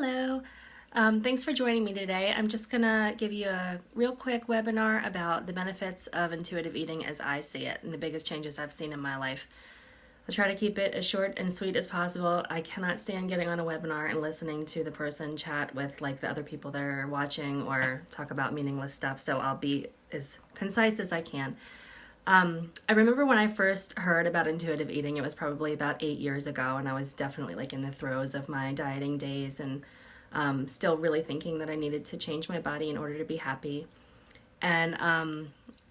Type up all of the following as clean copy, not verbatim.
Hello. Thanks for joining me today. I'm just going to give you a real quick webinar about the benefits of intuitive eating as I see it and the biggest changes I've seen in my life. I'll try to keep it as short and sweet as possible. I cannot stand getting on a webinar and listening to the person chat with like the other people that are watching or talk about meaningless stuff, so I'll be as concise as I can. I remember when I first heard about intuitive eating, it was probably about 8 years ago, and I was definitely like in the throes of my dieting days and still really thinking that I needed to change my body in order to be happy. And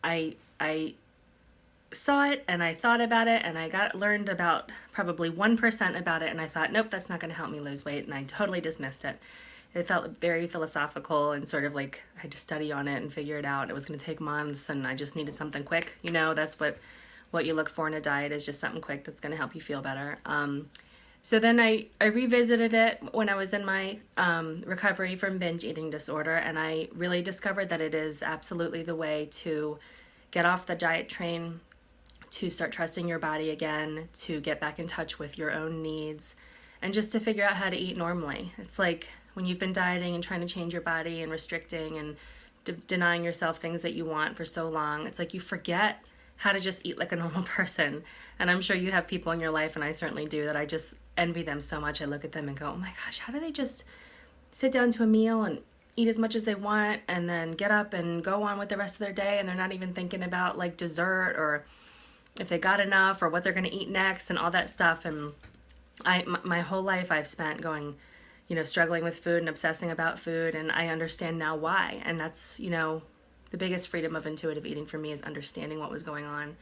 I saw it and I thought about it and I learned about probably 1% about it, and I thought, nope, that's not going to help me lose weight, and I totally dismissed it. It felt very philosophical and sort of like I had to study on it and figure it out. It was going to take months and I just needed something quick. That's what you look for in a diet, is just something quick that's going to help you feel better. So then I revisited it when I was in my recovery from binge eating disorder, and I really discovered that it is absolutely the way to get off the diet train, to start trusting your body again, to get back in touch with your own needs, and just to figure out how to eat normally. It's like when you've been dieting and trying to change your body and restricting and denying yourself things that you want for so long, it's like you forget how to just eat like a normal person. And I'm sure you have people in your life, and I certainly do, that I just envy them so much. I look at them and go, oh my gosh, how do they just sit down to a meal and eat as much as they want and then get up and go on with the rest of their day, and they're not even thinking about like dessert or if they got enough or what they're going to eat next and all that stuff. And my whole life I've spent going, struggling with food and obsessing about food, and I understand now why. And that's, the biggest freedom of intuitive eating for me is understanding what was going on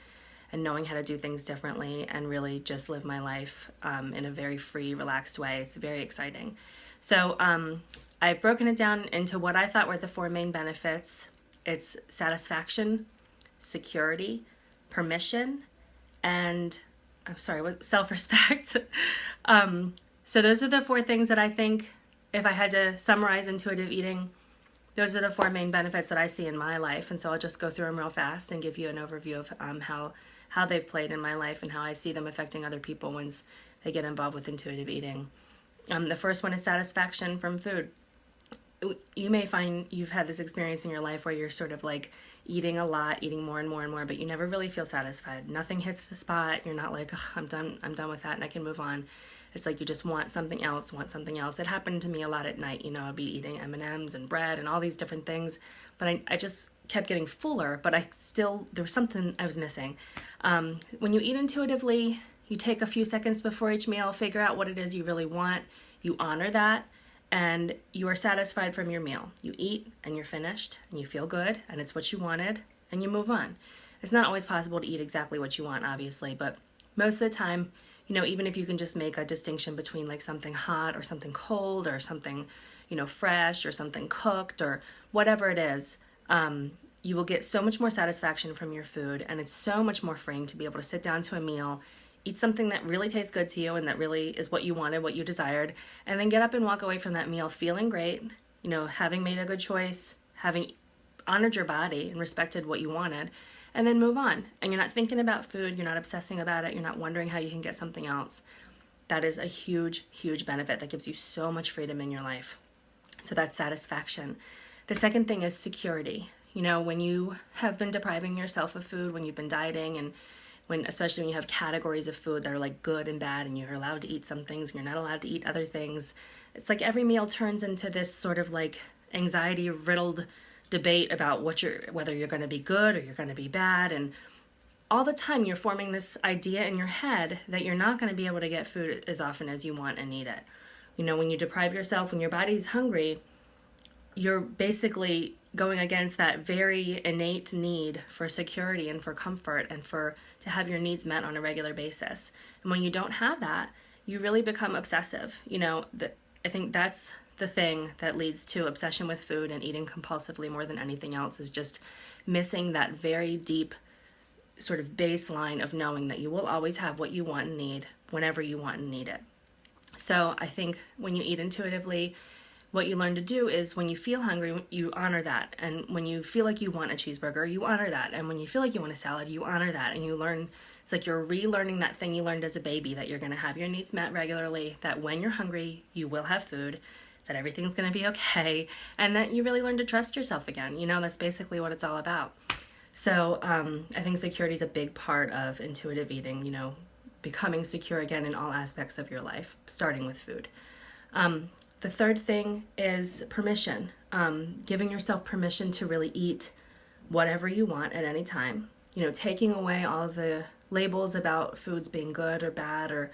and knowing how to do things differently and really just live my life in a very free, relaxed way. It's very exciting. So I've broken it down into what I thought were the four main benefits. It's satisfaction, security, permission, and self-respect. So those are the four things that I think, if I had to summarize intuitive eating, those are the four main benefits that I see in my life. And so I'll just go through them real fast and give you an overview of how they've played in my life and how I see them affecting other people once they get involved with intuitive eating. The first one is satisfaction from food. You may find you've had this experience in your life where you're sort of like eating a lot, eating more and more and more, but you never really feel satisfied. Nothing hits the spot. You're not like, I'm done with that and I can move on. It's like you just want something else. It happened to me a lot at night. I'd be eating M&Ms and bread and all these different things, but I just kept getting fuller, but there was something I was missing. When you eat intuitively, you take a few seconds before each meal, figure out what it is you really want, you honor that, and you are satisfied from your meal. You eat and you're finished and you feel good and it's what you wanted and you move on. It's not always possible to eat exactly what you want, obviously, but most of the time, even if you can just make a distinction between like something hot or something cold or something, fresh or something cooked or whatever it is, you will get so much more satisfaction from your food, and it's so much more freeing to be able to sit down to a meal, eat something that really tastes good to you and that really is what you wanted, what you desired, and then get up and walk away from that meal feeling great, having made a good choice, having honored your body and respected what you wanted, and then move on. And you're not thinking about food, you're not obsessing about it, you're not wondering how you can get something else. That is a huge, huge benefit that gives you so much freedom in your life. So that's satisfaction. The second thing is security. When you have been depriving yourself of food, when you've been dieting, and especially when you have categories of food that are like good and bad, and you're allowed to eat some things and you're not allowed to eat other things, it's like every meal turns into this sort of like anxiety riddled debate about whether you're going to be good or you're going to be bad. And all the time you're forming this idea in your head that you're not going to be able to get food as often as you want and need it. When you deprive yourself, when your body's hungry, you're basically going against that very innate need for security and for comfort and to have your needs met on a regular basis. And when you don't have that, you really become obsessive. I think that's the thing that leads to obsession with food and eating compulsively more than anything else, is just missing that very deep sort of baseline of knowing that you will always have what you want and need whenever you want and need it. So I think when you eat intuitively, what you learn to do is when you feel hungry, you honor that. And when you feel like you want a cheeseburger, you honor that. And when you feel like you want a salad, you honor that. And you learn, it's like you're relearning that thing you learned as a baby, that you're going to have your needs met regularly, that when you're hungry, you will have food, that everything's going to be okay, and that you really learn to trust yourself again. You know, that's basically what it's all about. So I think security is a big part of intuitive eating, you know, becoming secure again in all aspects of your life, starting with food. The third thing is permission, giving yourself permission to really eat whatever you want at any time. You know, taking away all of the labels about foods being good or bad, or,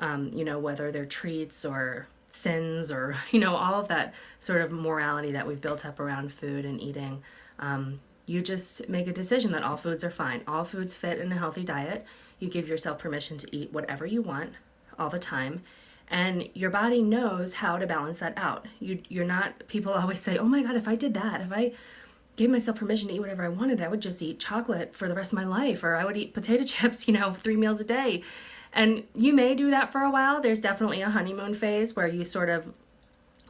you know, whether they're treats or sins, or, you know, all of that sort of morality that we've built up around food and eating. You just make a decision that all foods are fine. All foods fit in a healthy diet. You give yourself permission to eat whatever you want all the time. And your body knows how to balance that out. You're not, people always say, oh my God, if I did that, if I gave myself permission to eat whatever I wanted, I would just eat chocolate for the rest of my life, or I would eat potato chips, you know, 3 meals a day. And you may do that for a while. There's definitely a honeymoon phase where you sort of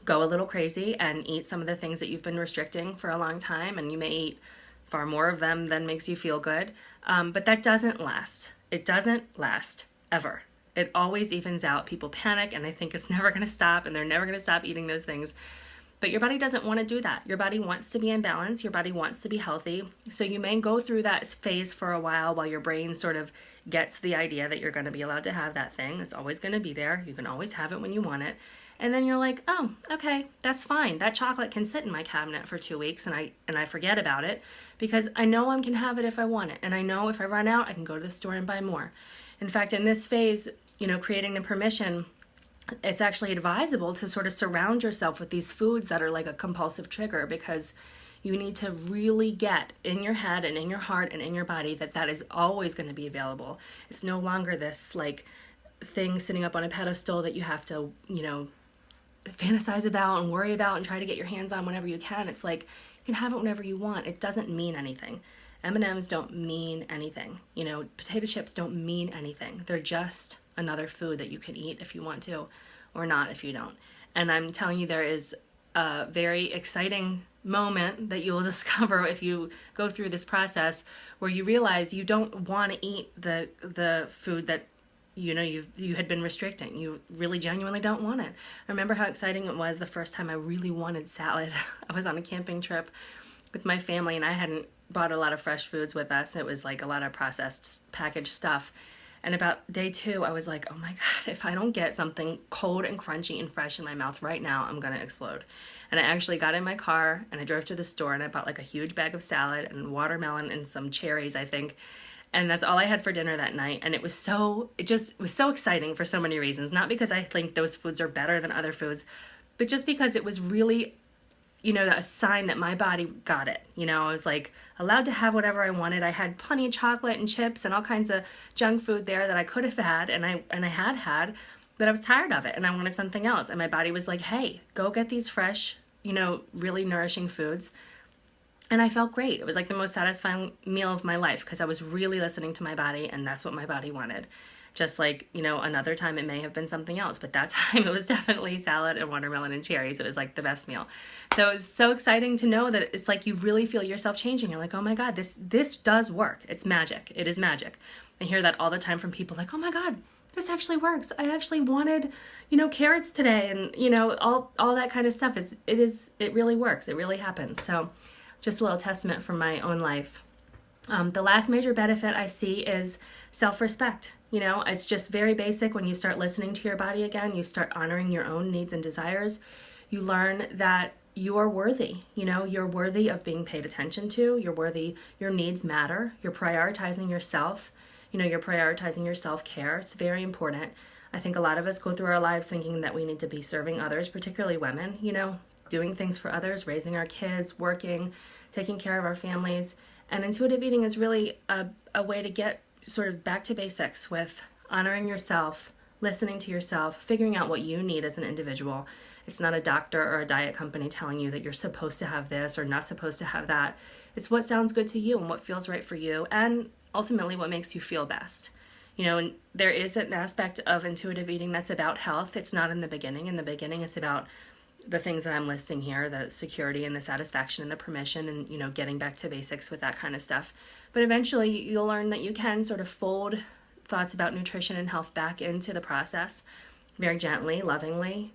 go a little crazy and eat some of the things that you've been restricting for a long time, and you may eat far more of them than makes you feel good. But that doesn't last. It doesn't last ever. It always evens out. People panic and they think it's never going to stop, and they're never going to stop eating those things. But your body doesn't want to do that. Your body wants to be in balance. Your body wants to be healthy. So you may go through that phase for a while your brain sort of gets the idea that you're going to be allowed to have that thing. It's always going to be there. You can always have it when you want it. And then you're like, oh, okay, that's fine. That chocolate can sit in my cabinet for 2 weeks, and I forget about it because I know I can have it if I want it. And I know if I run out, I can go to the store and buy more. In fact, in this phase, you know, creating the permission, it's actually advisable to sort of surround yourself with these foods that are like a compulsive trigger, because you need to really get in your head and in your heart and in your body that that is always going to be available. It's no longer this like thing sitting up on a pedestal that you have to, you know, fantasize about and worry about and try to get your hands on whenever you can. It's like you can have it whenever you want. It doesn't mean anything. M&Ms don't mean anything. You know, potato chips don't mean anything. They're just another food that you can eat if you want to, or not if you don't. And I'm telling you, there is a very exciting moment that you will discover if you go through this process where you realize you don't want to eat the food that you know you had been restricting. You really genuinely don't want it. I remember how exciting it was the first time I really wanted salad. I was on a camping trip with my family, and I hadn't bought a lot of fresh foods with us. It was like a lot of processed packaged stuff. And about day 2, I was like, oh my God, if I don't get something cold and crunchy and fresh in my mouth right now, I'm gonna explode. And I actually got in my car and I drove to the store and I bought like a huge bag of salad and watermelon and some cherries, I think. And that's all I had for dinner that night. And it was so exciting for so many reasons. Not because I think those foods are better than other foods, but just because it was really, you know, a sign that my body got it. You know, I was like allowed to have whatever I wanted. I had plenty of chocolate and chips and all kinds of junk food there that I could have had, and I had, but I was tired of it and I wanted something else. And my body was like, hey, go get these fresh, you know, really nourishing foods. And I felt great. It was like the most satisfying meal of my life because I was really listening to my body, and that's what my body wanted. Just like, you know, another time it may have been something else, but that time it was definitely salad and watermelon and cherries. It was like the best meal. So it was so exciting to know that it's like you really feel yourself changing. You're like, oh my God, this does work. It's magic. It is magic. I hear that all the time from people like, oh my God, this actually works. I actually wanted, you know, carrots today, and, you know, all that kind of stuff. It really works. It really happens. So just a little testament from my own life. The last major benefit I see is self-respect. You know, it's just very basic. When you start listening to your body again, you start honoring your own needs and desires. You learn that you are worthy. You know, you're worthy of being paid attention to. You're worthy. Your needs matter. You're prioritizing yourself. You know, you're prioritizing your self-care. It's very important. I think a lot of us go through our lives thinking that we need to be serving others, particularly women, you know, doing things for others, raising our kids, working, taking care of our families. And intuitive eating is really a way to get sort of back to basics with honoring yourself, listening to yourself, figuring out what you need as an individual. It's not a doctor or a diet company telling you that you're supposed to have this or not supposed to have that. It's what sounds good to you and what feels right for you, and ultimately what makes you feel best. You know, and there is an aspect of intuitive eating that's about health. It's not in the beginning. In the beginning, it's about the things that I'm listing here, the security and the satisfaction and the permission and, you know, getting back to basics with that kind of stuff. But eventually you'll learn that you can sort of fold thoughts about nutrition and health back into the process very gently, lovingly.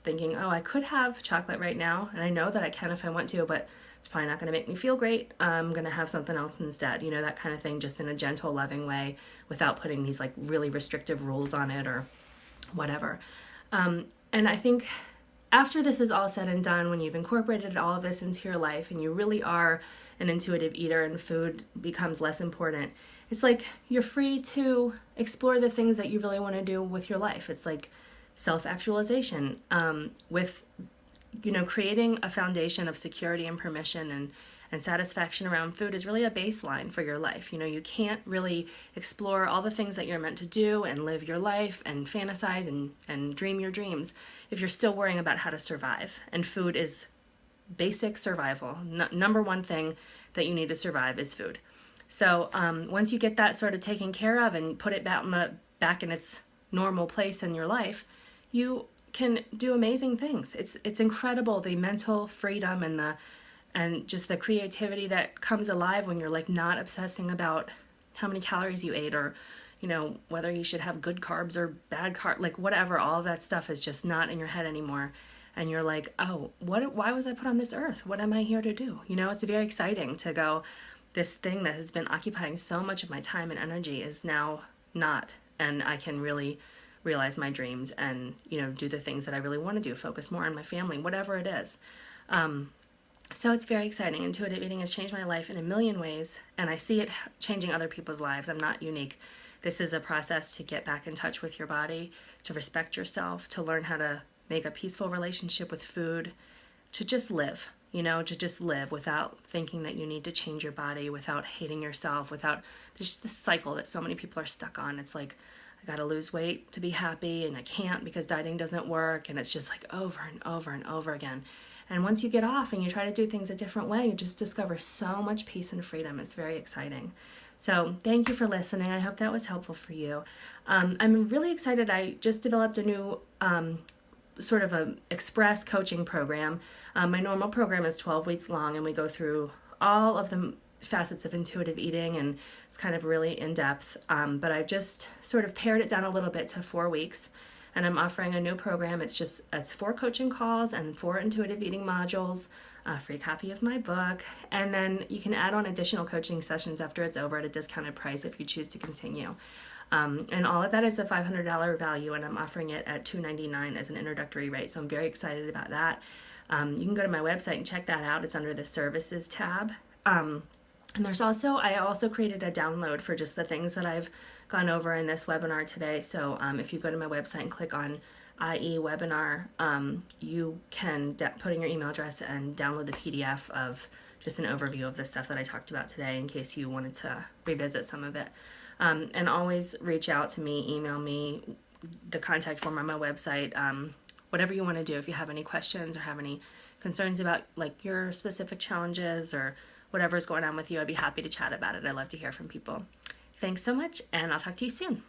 thinking, oh, I could have chocolate right now, and I know that I can if I want to, but it's probably not going to make me feel great. I'm going to have something else instead, you know, that kind of thing, just in a gentle, loving way without putting these like really restrictive rules on it or whatever. And I think after this is all said and done, when you've incorporated all of this into your life and you really are an intuitive eater and food becomes less important, it's like you're free to explore the things that you really want to do with your life. It's like self-actualization, with, you know, creating a foundation of security and permission and satisfaction around food is really a baseline for your life. You know, you can't really explore all the things that you're meant to do and live your life and fantasize and dream your dreams if you're still worrying about how to survive. And food is basic survival. Number one thing that you need to survive is food. So once you get that sort of taken care of and put it back in its normal place in your life, you can do amazing things. It's incredible, the mental freedom and just the creativity that comes alive when you're like not obsessing about how many calories you ate, or, you know, whether you should have good carbs or bad carbs, like whatever. All of that stuff is just not in your head anymore. And you're like, oh, why was I put on this earth? What am I here to do? You know, it's very exciting to go, this thing that has been occupying so much of my time and energy is now not. And I can really realize my dreams and, you know, do the things that I really want to do, focus more on my family, whatever it is. So it's very exciting. Intuitive eating has changed my life in a million ways, and I see it changing other people's lives. I'm not unique. This is a process to get back in touch with your body, to respect yourself, to learn how to make a peaceful relationship with food, to just live, you know, to just live without thinking that you need to change your body, without hating yourself, without just the cycle that so many people are stuck on. It's like, I gotta lose weight to be happy, and I can't because dieting doesn't work, and it's just like over and over and over again. And once you get off and you try to do things a different way, you just discover so much peace and freedom. It's very exciting. So thank you for listening. I hope that was helpful for you. I'm really excited. I just developed a new sort of a express coaching program. My normal program is 12 weeks long, and we go through all of the facets of intuitive eating, and it's kind of really in depth. But I've just sort of pared it down a little bit to 4 weeks. And I'm offering a new program. It's 4 coaching calls and 4 intuitive eating modules, a free copy of my book, and then you can add on additional coaching sessions after it's over at a discounted price if you choose to continue. And all of that is a $500 value, and I'm offering it at $299 as an introductory rate, so I'm very excited about that. You can go to my website and check that out. It's under the services tab. And I also created a download for just the things that I've gone over in this webinar today. So if you go to my website and click on IE webinar, you can put in your email address and download the PDF of just an overview of the stuff that I talked about today in case you wanted to revisit some of it. And always reach out to me, email me, the contact form on my website, whatever you want to do. If you have any questions or have any concerns about like your specific challenges or whatever's going on with you, I'd be happy to chat about it. I love to hear from people. Thanks so much, and I'll talk to you soon.